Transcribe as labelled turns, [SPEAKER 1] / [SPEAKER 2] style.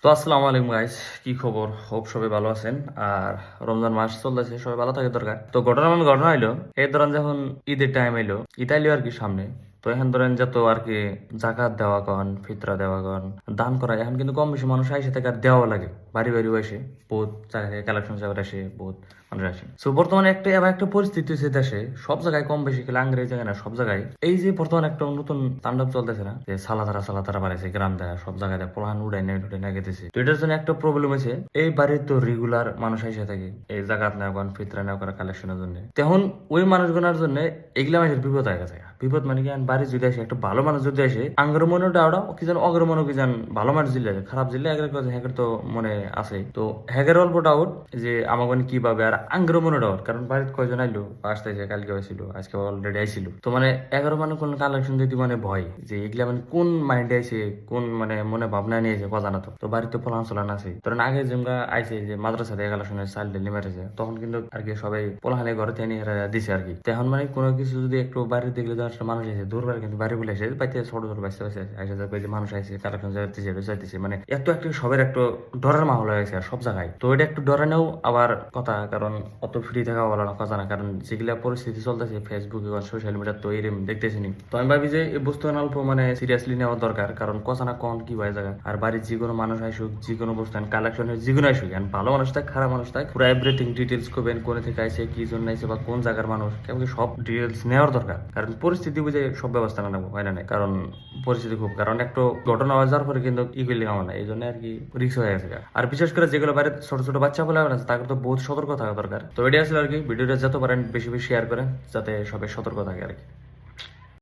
[SPEAKER 1] তো আসসালামু আলাইকুম গাইস, কি খবর? হোপ সবাই ভালো আছেন। আর রমজান মাস চলতেছে, সবাই ভালো থাকে দরকার। তো ঘটনা হইলো, এই ধরেন যখন ঈদের টাইম এলো, ঈদ আইলো আর কি সামনে। তো এখন ধরেন যত আর কি জাকাত দেওয়া কন, ফিতরা দেওয়া কন, দান করা, এখন কিন্তু কম বেশি মানুষ আইসে থেকে আর দেওয়া লাগে। বাড়ি বাড়ি এসে বহুত জায়গা থেকে কালেকশন জায়গায় আসে, বহুত মানুষ আসে। তো বর্তমানে এবার একটা পরিস্থিতি হয়েছে দেশে, সব জায়গায় কম বেশি খেলে আঙ্গ্রেজ জায়গায় না, সব জায়গায় এই যে বর্তমানে একটা নতুন তাণ্ডব চলতেছে না, যে সালাতারা বাড়াইছে, গ্রাম দেয় সব জায়গায় দেয়, পোলাহান উড়াই না গেতেছে। তো এটার জন্য একটা প্রবলেম হয়েছে, এই বাড়ির তো রেগুলার মানুষ এসে থাকে এই জাকাত নেওয়া করেন, ফিতরা নেওয়া করা কালেকশনের জন্য। তখন ওই মানুষগুলোর জন্য এগুলা মানুষের বিপদ হয়ে গেছে। বিপদ মানে কি, বাড়ি যদি আসে একটা ভালো মানুষ যদি আসে, আঙ্গর মনে ডাওড়া কি যেন অগ্র মনে কি যেন ভালো মানুষ দিলে খারাপ দিলে হ্যাকের তো মনে আছে। তো হ্যাকের অল্প ডাউট যে আমাকে কিভাবে, আর আঙ্গর মনে ডাউট, কারণ বাড়িতে কয়জন আইলো, আসতেছে, কালকে হয়েছিল, আজকে অলরেডি আইছিল। তো মানে 11 মানে কোন কালেকশন দিতে মানে ভয়, যে এগুলা মানে কোন মাইন্ডে আইছে, কোন মানে মনে ভাবনা নিয়েছে কথা না। তো বাড়িতে পোলান চলান আছে, ধরেন আগে যেমন আইছে যে মাদ্রাসা দিয়ে কালেকশনের চাল ডেলি মেরেছে, তখন কিন্তু আর কি সবাই পোলাহানে ঘরে থেকে দিছে আর কি। তখন মানে কোনো কিছু যদি একটু বাড়ি দেখলে মানুষ আছে দূর বাড়ি, কিন্তু বাড়ি বলে এসে পাইতে ছোট ছোট বাচ্চা বাচ্চা আসে যে মানুষ আইছে কালেকশন যাইতেছে, মানে এত একটু সবের একটু ডরের মাহল হয়ে গেছে আর সব জায়গায়। তো এটা একটু ডরানেও আবার কথা, কারণ অত ফ্রি থাকা বলা না কথা না, কারণ যেগুলা পরিস্থিতি চলতেছে ফেসবুকে বা সোশ্যাল মিডিয়া, তো এরম দেখতেছি নি। তো আমি ভাবি যে এই বস্তু অল্প মানে সিরিয়াসলি নেওয়া দরকার, কারণ কথা না কন কি হয়ে যায়। আর বাড়ির যে কোনো মানুষ আসুক, যে কোনো বস্তু কালেকশনের যে কোনো আসুক, ভালো মানুষ থাক খারাপ মানুষ থাক, পুরো এভরিথিং ডিটেলস করবেন, কোন থেকে আইসে, কি জন্য আইসে, বা কোন জায়গার মানুষ, কেমন সব ডিটেলস নেওয়ার দরকার। কারণ পরিস্থিতি বুঝে সব ব্যবস্থা না নেবো, হয় না, কারণ পরিস্থিতি খুব, কারণ একটু ঘটনা হয়ে যাওয়ার পরে কিন্তু ই করলে আমার না, এই জন্য আর কি রিক্স হয়ে গেছে। আর বিশেষ করে যেগুলো বাইরে ছোট ছোট বাচ্চা বলে আছে, তাকে তো বহুত সতর্ক থাকা দরকার। তো এটাই আসলে আর কি, ভিডিওটা যত পারেন বেশি বেশি শেয়ার করেন, যাতে সবাই সতর্ক থাকে আর কি।